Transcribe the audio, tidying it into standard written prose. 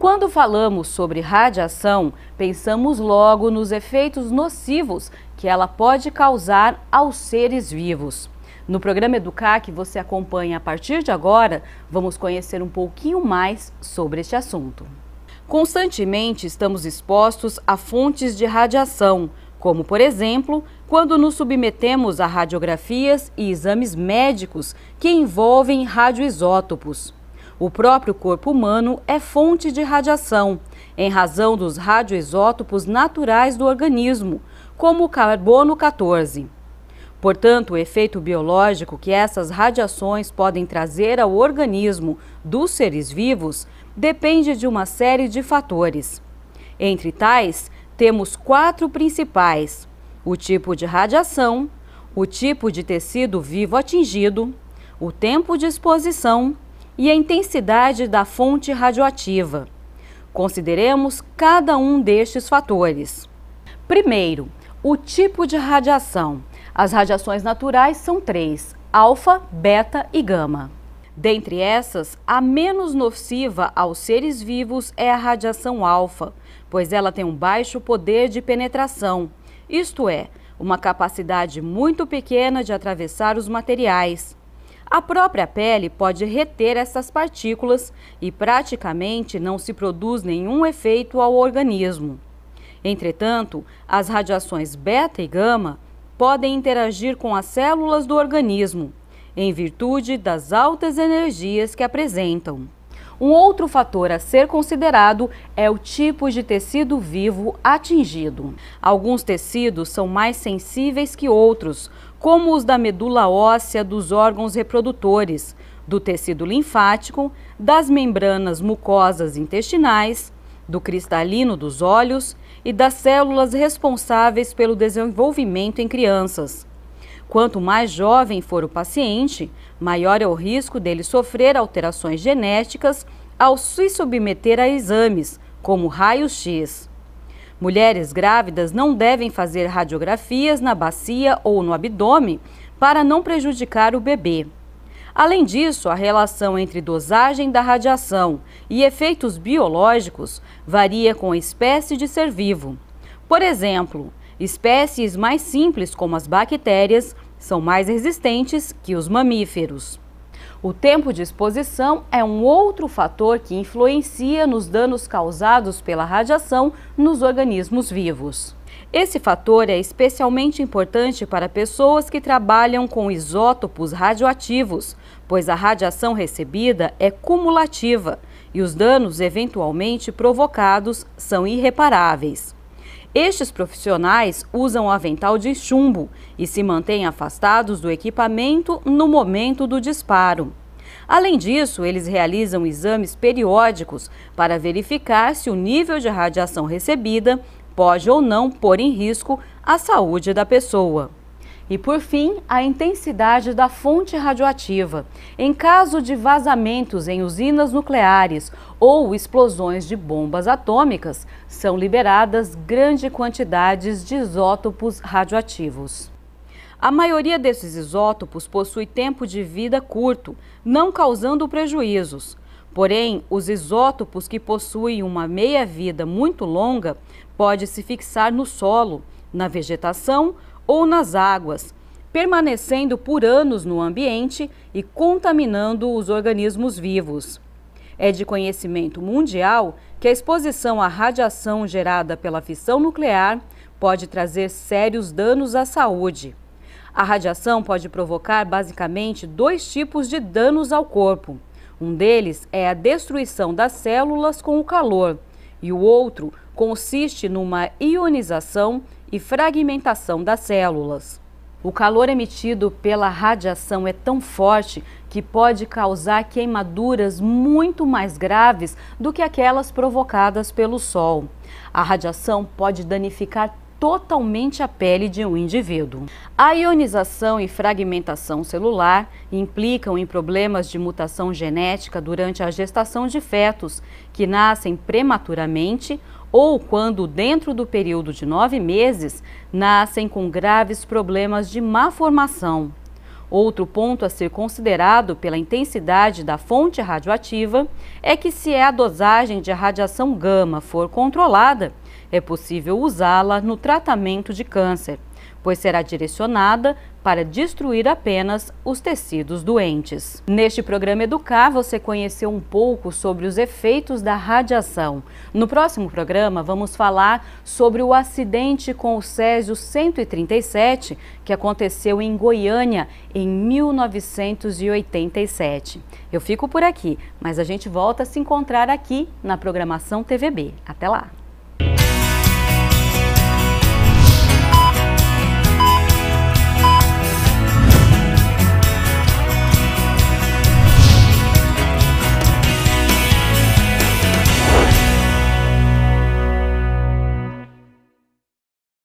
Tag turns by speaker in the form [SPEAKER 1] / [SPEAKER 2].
[SPEAKER 1] Quando falamos sobre radiação, pensamos logo nos efeitos nocivos que ela pode causar aos seres vivos. No programa Educar, que você acompanha a partir de agora, vamos conhecer um pouquinho mais sobre este assunto. Constantemente estamos expostos a fontes de radiação, como, por exemplo, quando nos submetemos a radiografias e exames médicos que envolvem radioisótopos. O próprio corpo humano é fonte de radiação, em razão dos radioisótopos naturais do organismo, como o carbono 14. Portanto, o efeito biológico que essas radiações podem trazer ao organismo dos seres vivos depende de uma série de fatores. Entre tais, temos 4 principais: o tipo de radiação, o tipo de tecido vivo atingido, o tempo de exposição e a intensidade da fonte radioativa. Consideremos cada um destes fatores. Primeiro, o tipo de radiação. As radiações naturais são 3: alfa, beta e gama. Dentre essas, a menos nociva aos seres vivos é a radiação alfa, pois ela tem um baixo poder de penetração, isto é, uma capacidade muito pequena de atravessar os materiais. A própria pele pode reter essas partículas e praticamente não se produz nenhum efeito ao organismo. Entretanto, as radiações beta e gama podem interagir com as células do organismo, em virtude das altas energias que apresentam. Um outro fator a ser considerado é o tipo de tecido vivo atingido. Alguns tecidos são mais sensíveis que outros, como os da medula óssea dos órgãos reprodutores, do tecido linfático, das membranas mucosas intestinais, do cristalino dos olhos e das células responsáveis pelo desenvolvimento em crianças. Quanto mais jovem for o paciente, maior é o risco dele sofrer alterações genéticas ao se submeter a exames, como raio-x. Mulheres grávidas não devem fazer radiografias na bacia ou no abdômen para não prejudicar o bebê. Além disso, a relação entre dosagem da radiação e efeitos biológicos varia com a espécie de ser vivo. Por exemplo, espécies mais simples, como as bactérias, são mais resistentes que os mamíferos. O tempo de exposição é um outro fator que influencia nos danos causados pela radiação nos organismos vivos. Esse fator é especialmente importante para pessoas que trabalham com isótopos radioativos, pois a radiação recebida é cumulativa e os danos eventualmente provocados são irreparáveis. Estes profissionais usam avental de chumbo e se mantêm afastados do equipamento no momento do disparo. Além disso, eles realizam exames periódicos para verificar se o nível de radiação recebida pode ou não pôr em risco a saúde da pessoa. E por fim, a intensidade da fonte radioativa. Em caso de vazamentos em usinas nucleares ou explosões de bombas atômicas, são liberadas grandes quantidades de isótopos radioativos. A maioria desses isótopos possui tempo de vida curto, não causando prejuízos. Porém, os isótopos que possuem uma meia-vida muito longa podem se fixar no solo, na vegetação ou nas águas, permanecendo por anos no ambiente e contaminando os organismos vivos. É de conhecimento mundial que a exposição à radiação gerada pela fissão nuclear pode trazer sérios danos à saúde. A radiação pode provocar basicamente 2 tipos de danos ao corpo. Um deles é a destruição das células com o calor e o outro consiste numa ionização e fragmentação das células. O calor emitido pela radiação é tão forte que pode causar queimaduras muito mais graves do que aquelas provocadas pelo sol. A radiação pode danificar totalmente a pele de um indivíduo. A ionização e fragmentação celular implicam em problemas de mutação genética durante a gestação de fetos, que nascem prematuramente ou quando, dentro do período de 9 meses, nascem com graves problemas de má formação. Outro ponto a ser considerado pela intensidade da fonte radioativa é que, se a dosagem de radiação gama for controlada, é possível usá-la no tratamento de câncer, pois será direcionada para destruir apenas os tecidos doentes. Neste programa Educar, você conheceu um pouco sobre os efeitos da radiação. No próximo programa, vamos falar sobre o acidente com o Césio 137, que aconteceu em Goiânia em 1987. Eu fico por aqui, mas a gente volta a se encontrar aqui na programação TVB. Até lá!